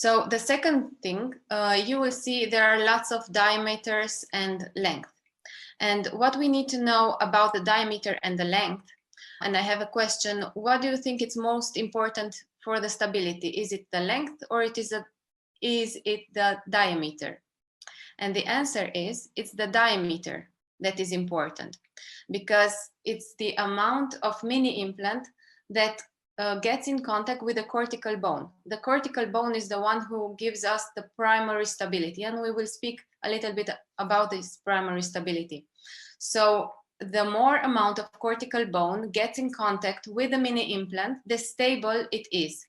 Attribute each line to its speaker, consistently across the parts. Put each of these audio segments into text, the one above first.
Speaker 1: So the second thing, you will see there are lots of diameters and length. And what we need to know about the diameter and the length, and I have a question, what do you think is most important for the stability? Is it the length or is it the diameter? And the answer is, it's the diameter that is important, because it's the amount of mini implant that gets in contact with the cortical bone. The cortical bone is the one who gives us the primary stability, and we will speak a little bit about this primary stability. So the more amount of cortical bone gets in contact with the mini implant, the stable it is.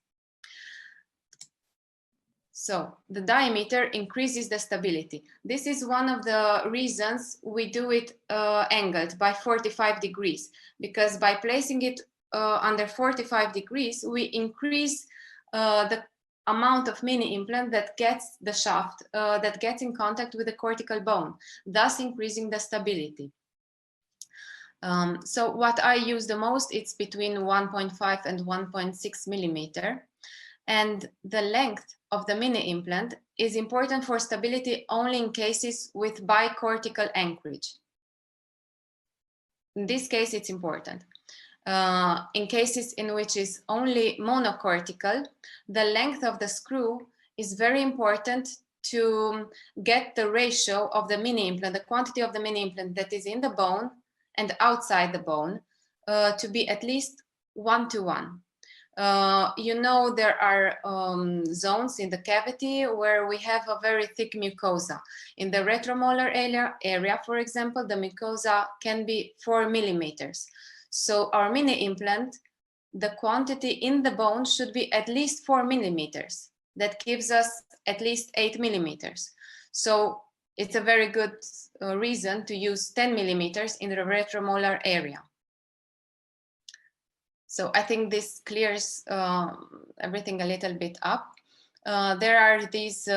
Speaker 1: So the diameter increases the stability. This is one of the reasons we do it angled by 45 degrees, because by placing it under 45 degrees, we increase the amount of mini implant that gets the shaft, that gets in contact with the cortical bone, thus increasing the stability. So what I use the most, it's between 1.5 and 1.6 millimeter. And the length of the mini implant is important for stability only in cases with bicortical anchorage. In this case, it's important. In cases in which is only monocortical, the length of the screw is very important to get the ratio of the mini implant, the quantity of the mini implant that is in the bone and outside the bone, to be at least 1:1. You know, there are zones in the cavity where we have a very thick mucosa. In the retromolar area, for example, the mucosa can be 4 millimeters. So our mini implant, the quantity in the bone should be at least 4 millimeters. That gives us at least 8 millimeters. So it's a very good reason to use 10 millimeters in the retromolar area. So I think this clears everything a little bit up. There are these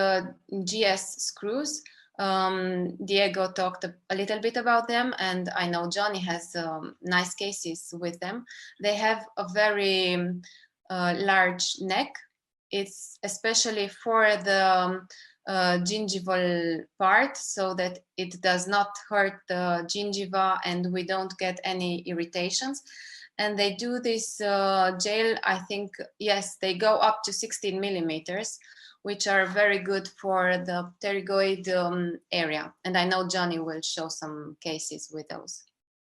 Speaker 1: GS screws. Diego talked a little bit about them, and I know Johnny has nice cases with them. They have a very large neck. It's especially for the gingival part, so that it does not hurt the gingiva and we don't get any irritations. And they do this gel, I think, yes, they go up to 16 millimeters, which are very good for the pterygoid area. And I know Johnny will show some cases with those.